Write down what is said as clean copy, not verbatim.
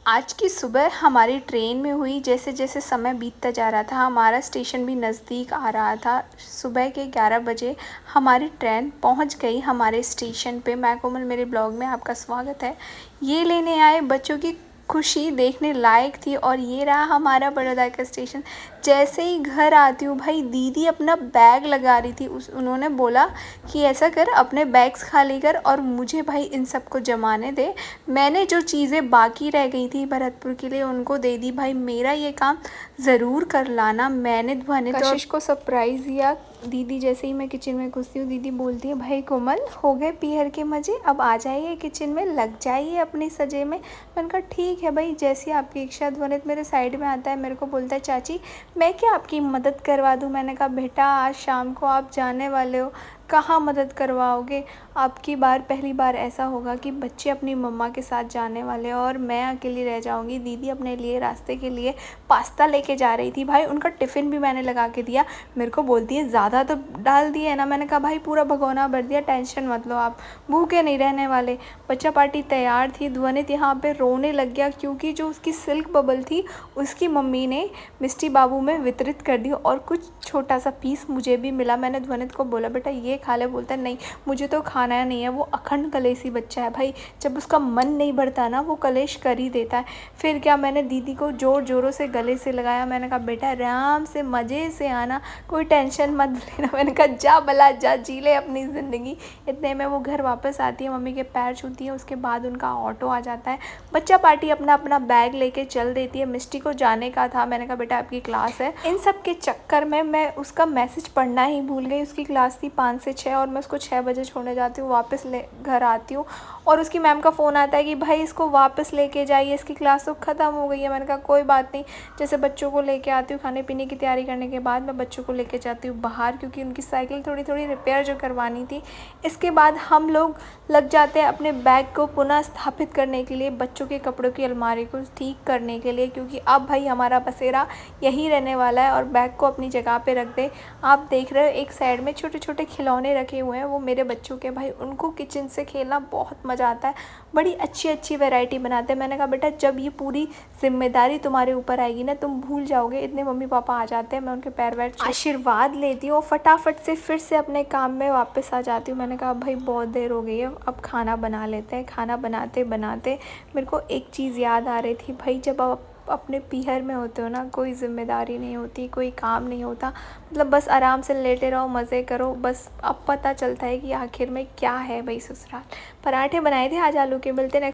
आज की सुबह हमारी ट्रेन में हुई जैसे जैसे समय बीतता जा रहा था, हमारा स्टेशन भी नज़दीक आ रहा था। सुबह के 11 बजे हमारी ट्रेन पहुंच गई हमारे स्टेशन पे। मैं कोमल, मेरे ब्लॉग में आपका स्वागत है। ये लेने आए बच्चों की खुशी देखने लायक थी। और ये रहा हमारा बड़ौदा का स्टेशन। जैसे ही घर आती हूँ भाई, दीदी अपना बैग लगा रही थी। उन्होंने बोला कि ऐसा कर, अपने बैग्स खाली कर और मुझे भाई इन सबको जमाने दे। मैंने जो चीज़ें बाकी रह गई थी भरतपुर के लिए उनको दे दी। भाई मेरा ये काम ज़रूर कर लाना। मैंने ध्वनित कशिश को सरप्राइज़ दिया। दीदी जैसे ही मैं किचन में घुसती हूँ, दीदी बोलती है, भाई कोमल हो गए पीहर के मज़े, अब आ जाइए किचन में, लग जाइए अपनी सजे में। मैंने कहा ठीक है भाई, जैसी आपकी इच्छा। ध्वनित मेरे साइड में आता है, मेरे को बोलता है, चाची मैं क्या आपकी मदद करवा दूँ। मैंने कहा बेटा आज शाम को आप जाने वाले हो, कहाँ मदद करवाओगे। आपकी बार पहली बार ऐसा होगा कि बच्चे अपनी मम्मा के साथ जाने वाले हैं और मैं अकेली रह जाऊंगी। दीदी अपने लिए रास्ते के लिए पास्ता लेके जा रही थी। भाई उनका टिफ़िन भी मैंने लगा के दिया। मेरे को बोलती है ज़्यादा तो डाल दिए है ना। मैंने कहा भाई पूरा भगोना भर दिया, टेंशन मत लो, आप भूखे नहीं रहने वाले। बच्चा पार्टी तैयार थी। ध्वनित यहाँ पे रोने लग गया क्योंकि जो उसकी सिल्क बबल थी उसकी मम्मी ने मिष्टी बाबू में वितरित कर दी और कुछ छोटा सा पीस मुझे भी मिला। मैंने ध्वनित को बोला बेटा ये खा ले। बोलता है नहीं मुझे तो खाना नहीं है। वो अखंड कलेशी बच्चा है भाई, जब उसका मन नहीं भरता ना वो कलेश कर ही देता है। फिर क्या, मैंने दीदी को ज़ोर ज़ोरों से गले से लगाया। मैंने कहा बेटा आराम से मज़े से आना, कोई टेंशन मत लेना। मैंने कहा जा भला जा, जी ले अपनी ज़िंदगी। इतने में वो घर वापस आती है, मम्मी के पैर छूती है। उसके बाद उनका ऑटो आ जाता है। बच्चा पार्टी अपना अपना बैग लेके चल देती है। मिष्टी को जाने का था। मैंने कहा बेटा आपकी क्लास है। इन सब के चक्कर में मैं उसका मैसेज पढ़ना ही भूल गई। उसकी क्लास थी 5 से 6 और मैं उसको 6 बजे छोड़ने जाती हूँ। वापस घर आती हूँ और उसकी मैम का फ़ोन आता है कि भाई इसको वापस लेके जाइए, इसकी क्लास तो ख़त्म हो गई है। मैंने कहा कोई बात नहीं। जैसे बच्चों को लेके आती हूँ, खाने पीने की तैयारी करने के बाद मैं बच्चों को लेके जाती हूँ बाहर, क्योंकि उनकी साइकिल थोड़ी थोड़ी रिपेयर जो करवानी थी। इसके बाद हम लोग लग जाते हैं अपने बैग को पुनः स्थापित करने के लिए, बच्चों के कपड़ों की अलमारी को ठीक करने के लिए, क्योंकि अब भाई हमारा बसेरा यहीं रहने वाला है। और बैग को अपनी जगह पे रख दे। आप देख रहे हो एक साइड में छोटे छोटे खिलौने रखे हुए हैं, वो मेरे बच्चों के। भाई उनको किचन से खेलना बहुत मज़ा आता है। बड़ी अच्छी अच्छी वैरायटी बनाते हैं। मैंने कहा बेटा जब ये पूरी जिम्मेदारी तुम्हारे ऊपर आएगी ना, तुम भूल जाओगे। इतने मम्मी पापा आ जाते हैं, मैं उनके पैर वैर आशीर्वाद लेती हूँ और फटाफट से फिर से अपने काम में वापस आ जाती हूँ। मैंने कहा भाई बहुत देर हो गई है, अब खाना बना लेते हैं। खाना बनाते बनाते मेरे को एक चीज़ याद आ रही थी। भाई जब आप अपने पीहर में होते हो ना, कोई ज़िम्मेदारी नहीं होती, कोई काम नहीं होता, मतलब बस आराम से लेटे रहो, मज़े करो। बस अब पता चलता है कि आखिर में क्या है भाई ससुराल। पराठे बनाए थे आज आलू के। मिलते हैं।